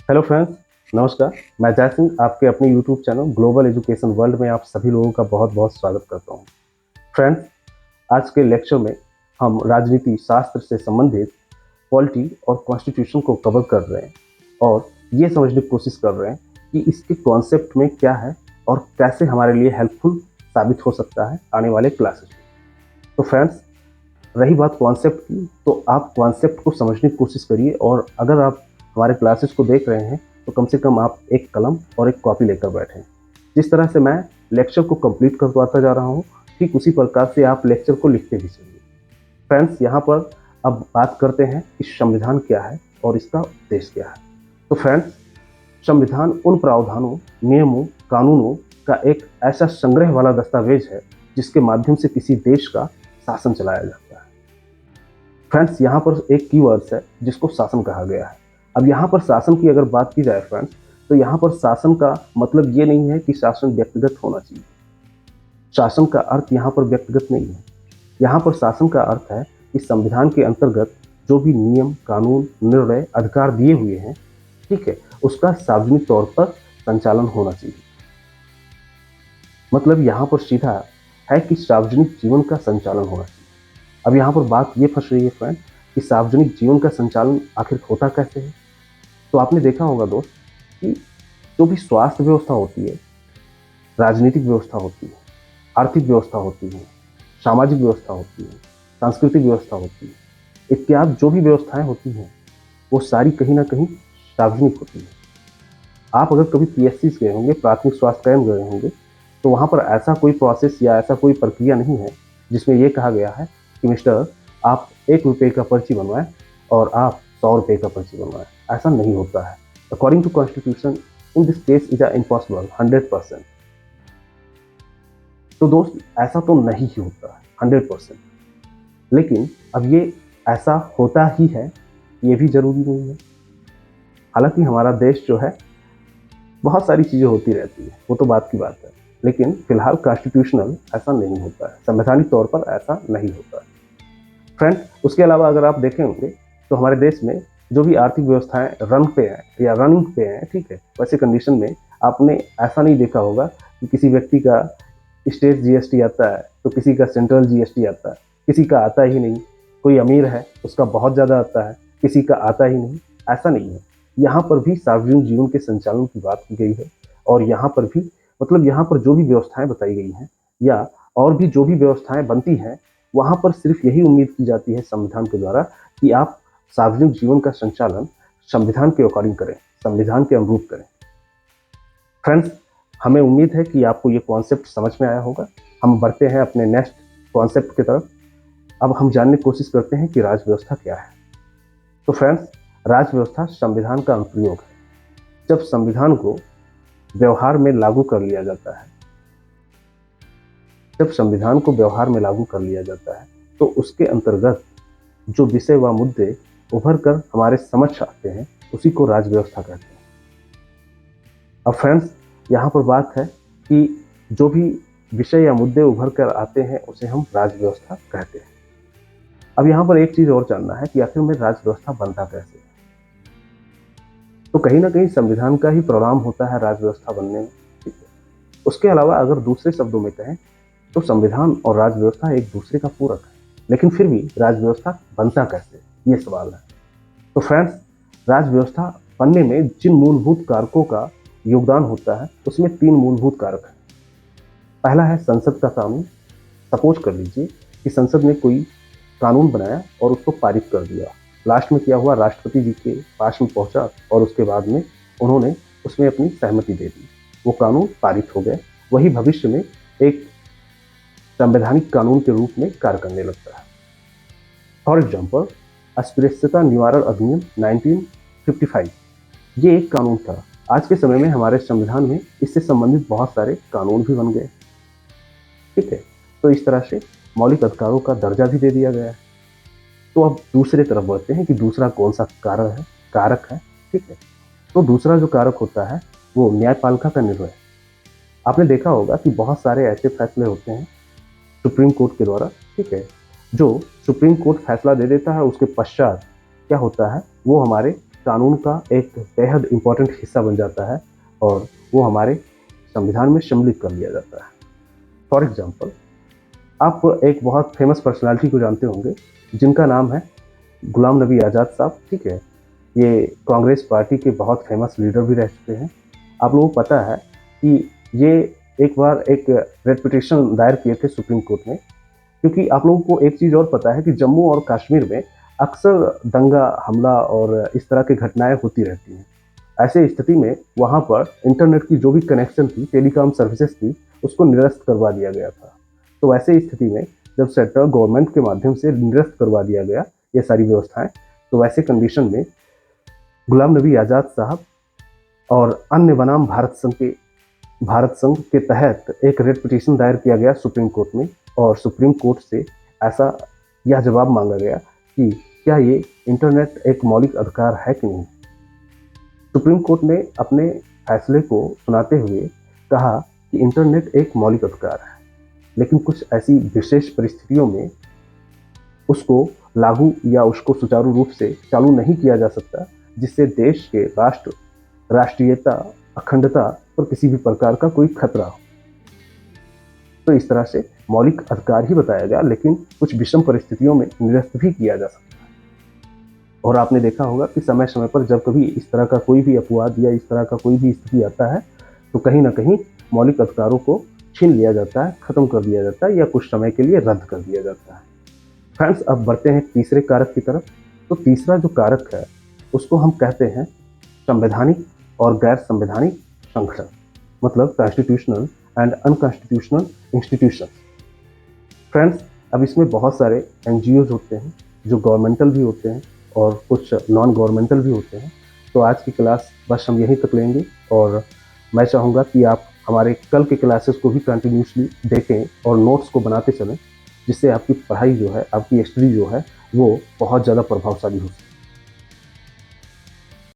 Hello friends, नमस्कार। मैं जय सिंह आपके अपने YouTube channel global education world में आप सभी लोगों का बहुत बहुत स्वागत करता हूं। फ्रेंड्स, आज के लेक्चर में हम राजनीति शास्त्र से संबंधित पॉलिटी और कॉन्स्टिट्यूशन को कवर कर रहे हैं और ये समझने की कोशिश कर रहे हैं कि इसके कॉन्सेप्ट में क्या है और कैसे हमारे लिए हेल्पफुल साबित हो सकता है आने वाले क्लासेस में। तो फ्रेंड्स, रही बात कॉन्सेप्ट की, तो आप कॉन्सेप्ट को समझने की कोशिश करिए और अगर आप हमारे क्लासेस को देख रहे हैं तो कम से कम आप एक कलम और एक कॉपी लेकर बैठें। जिस तरह से मैं लेक्चर को कंप्लीट करवाता जा रहा हूँ, ठीक उसी प्रकार से आप लेक्चर को लिखते भी चलिए। फ्रेंड्स, यहाँ पर अब बात करते हैं कि संविधान क्या है और इसका उद्देश्य क्या है। तो फ्रेंड्स, संविधान उन प्रावधानों, नियमों, कानूनों का एक ऐसा संग्रह वाला दस्तावेज है जिसके माध्यम से किसी देश का शासन चलाया जाता है। फ्रेंड्स, यहाँ पर एक कीवर्ड्स है जिसको शासन कहा गया है। अब यहाँ पर शासन की अगर बात की जाए फ्रेंड्स, तो यहाँ पर शासन का मतलब ये नहीं है कि शासन व्यक्तिगत होना चाहिए। शासन का अर्थ यहाँ पर व्यक्तिगत नहीं है। यहाँ पर शासन का अर्थ है कि संविधान के अंतर्गत जो भी नियम, कानून, निर्णय, अधिकार दिए हुए हैं, ठीक है, उसका सार्वजनिक तौर पर संचालन होना चाहिए। मतलब यहाँ पर सीधा है कि सार्वजनिक जीवन का संचालन होना चाहिए। अब यहाँ पर बात ये फंस रही है फ्रेंड कि सार्वजनिक जीवन का संचालन आखिर होता कैसे है। तो आपने देखा होगा दोस्त कि जो भी स्वास्थ्य व्यवस्था होती है, राजनीतिक व्यवस्था होती है, आर्थिक व्यवस्था होती है, सामाजिक व्यवस्था होती है, सांस्कृतिक व्यवस्था होती है, इत्यादि जो भी व्यवस्थाएं होती हैं वो सारी कहीं ना कहीं सार्वजनिक होती है। आप अगर कभी पीएससी गए होंगे, प्राथमिक स्वास्थ्य केंद्र गए होंगे, तो वहाँ पर ऐसा कोई प्रोसेस या ऐसा कोई प्रक्रिया नहीं है जिसमें ये कहा गया है कि मिस्टर, आप 1 रुपये का पर्ची बनवाएं और आप 100 रुपये का पर्ची बनवाएं। ऐसा नहीं होता है। According to constitution, in this case is impossible 100%। तो दोस्त, ऐसा तो नहीं ही होता है 100%। लेकिन अब ये ऐसा होता ही है, ये भी जरूरी नहीं है। हालांकि हमारा देश जो है, बहुत सारी चीज़ें होती रहती है, वो तो बात की बात है, लेकिन फिलहाल कॉन्स्टिट्यूशनल ऐसा नहीं होता है, संवैधानिक तौर पर ऐसा नहीं होता है। फ्रेंड, उसके अलावा अगर आप देखें होंगे तो हमारे देश में जो भी आर्थिक व्यवस्थाएं रन पे हैं या रनिंग पे हैं, ठीक है, वैसे कंडीशन में आपने ऐसा नहीं देखा होगा कि किसी व्यक्ति का स्टेट जीएसटी आता है तो किसी का सेंट्रल जीएसटी आता है, किसी का आता ही नहीं। कोई अमीर है उसका बहुत ज़्यादा आता है, किसी का आता ही नहीं। ऐसा नहीं है। यहाँ पर भी सार्वजनिक जीवन के संचालन की बात की गई है और यहाँ पर भी मतलब यहाँ पर जो भी व्यवस्थाएं बताई गई हैं या और भी जो भी व्यवस्थाएं बनती हैं, वहाँ पर सिर्फ यही उम्मीद की जाती है संविधान के द्वारा कि आप सार्वजनिक जीवन का संचालन संविधान के अकॉर्डिंग करें, संविधान के अनुरूप करें। फ्रेंड्स, हमें उम्मीद है कि आपको ये कॉन्सेप्ट समझ में आया होगा। हम बढ़ते हैं अपने नेक्स्ट कॉन्सेप्ट की तरफ। अब हम जानने की कोशिश करते हैं कि राज व्यवस्था क्या है। तो फ्रेंड्स, राज व्यवस्था संविधान का अनुप्रयोग है। जब संविधान को व्यवहार में लागू कर लिया जाता है, जब संविधान को व्यवहार में लागू कर लिया जाता है तो उसके अंतर्गत जो विषय व मुद्दे उभर कर हमारे समक्ष आते हैं उसी को राज व्यवस्था कहते हैं। अब फ्रेंड्स, यहाँ पर बात है कि जो भी विषय या मुद्दे उभर कर आते हैं उसे हम राज व्यवस्था कहते हैं। अब यहाँ पर एक चीज और जानना है कि आखिर में राज व्यवस्था बनता कैसे है। तो कहीं ना कहीं संविधान का ही परिणाम होता है राज व्यवस्था बनने में, ठीक है। उसके अलावा अगर दूसरे शब्दों में कहें तो संविधान और राज व्यवस्था एक दूसरे का पूरक है, लेकिन फिर भी राज व्यवस्था बनता कैसे, ये सवाल है। तो फ्रेंड्स, राज व्यवस्था बनने में जिन मूलभूत कारकों का योगदान होता है उसमें 3 मूलभूत कारक हैं। पहला है संसद का कानून। सपोज कर लीजिए कि संसद ने कोई कानून बनाया और उसको पारित कर दिया। लास्ट में क्या हुआ, राष्ट्रपति जी के पास में पहुंचा और उसके बाद में उन्होंने उसमें अपनी सहमति दे दी, वो कानून पारित हो गए। वही भविष्य में एक संवैधानिक कानून के रूप में कार्य करने लगता है। फॉर एग्जाम्पल, अस्पृश्यता निवारण अधिनियम 1955, ये एक कानून था। आज के समय में हमारे संविधान में इससे संबंधित बहुत सारे कानून भी बन गए, ठीक है। तो इस तरह से मौलिक अधिकारों का दर्जा भी दे दिया गया है। तो अब दूसरे तरफ बढ़ते हैं कि दूसरा कौन सा कारक है, ठीक है। तो दूसरा जो कारक होता है वो न्यायपालिका का निर्णय। आपने देखा होगा कि बहुत सारे ऐसे फैसले होते हैं सुप्रीम कोर्ट के द्वारा, ठीक है, जो सुप्रीम कोर्ट फैसला दे देता है, उसके पश्चात क्या होता है, वो हमारे कानून का एक बेहद इम्पोर्टेंट हिस्सा बन जाता है और वो हमारे संविधान में सम्मिलित कर लिया जाता है। फॉर एग्जाम्पल, आप एक बहुत फेमस पर्सनालिटी को जानते होंगे जिनका नाम है गुलाम नबी आज़ाद साहब, ठीक है। ये कांग्रेस पार्टी के बहुत फेमस लीडर भी रह चुके हैं। आप लोगों को पता है कि ये एक बार एक रेट पिटीशन दायर किए थे सुप्रीम कोर्ट में, क्योंकि आप लोगों को एक चीज़ और पता है कि जम्मू और कश्मीर में अक्सर दंगा, हमला और इस तरह की घटनाएं होती रहती हैं। ऐसे स्थिति में वहाँ पर इंटरनेट की जो भी कनेक्शन थी, टेलीकॉम सर्विसेज थी, उसको निरस्त करवा दिया गया था। तो ऐसे स्थिति में जब सेंट्रल गवर्नमेंट के माध्यम से निरस्त करवा दिया गया ये सारी व्यवस्थाएं, तो वैसे कंडीशन में गुलाम नबी आज़ाद साहब और अन्य बनाम भारत संघ के तहत एक रेट पिटीशन दायर किया गया सुप्रीम कोर्ट में, और सुप्रीम कोर्ट से ऐसा यह जवाब मांगा गया कि क्या ये इंटरनेट एक मौलिक अधिकार है कि नहीं। सुप्रीम कोर्ट ने अपने फैसले को सुनाते हुए कहा कि इंटरनेट एक मौलिक अधिकार है, लेकिन कुछ ऐसी विशेष परिस्थितियों में उसको लागू या उसको सुचारू रूप से चालू नहीं किया जा सकता, जिससे देश के राष्ट्रीयता, अखंडता पर किसी भी प्रकार का कोई खतरा हो। तो इस तरह से मौलिक अधिकार ही बताया गया, लेकिन कुछ विषम परिस्थितियों में निरस्त भी किया जा सकता है। और आपने देखा होगा कि समय समय पर जब कभी इस तरह का कोई भी अपवाद या इस तरह का कोई भी स्थिति आता है, तो कहीं ना कहीं मौलिक अधिकारों को छीन लिया जाता है, खत्म कर दिया जाता है या कुछ समय के लिए रद्द कर दिया जाता है। फ्रेंड्स, अब बढ़ते हैं तीसरे कारक की तरफ। तो तीसरा जो कारक है उसको हम कहते हैं संवैधानिक और गैर संवैधानिक संगठन, मतलब constitutional and unconstitutional institution. Friends, अब इसमें बहुत सारे NGOs होते हैं जो गवर्नमेंटल भी होते हैं और कुछ नॉन गवर्नमेंटल भी होते हैं। तो आज की क्लास बस हम यहीं तक लेंगे, और मैं चाहूँगा कि आप हमारे कल के क्लासेस को भी कंटिन्यूसली देखें और नोट्स को बनाते चलें, जिससे आपकी पढ़ाई जो है, आपकी स्टडी जो है, वो बहुत ज़्यादा प्रभावशाली हो सके।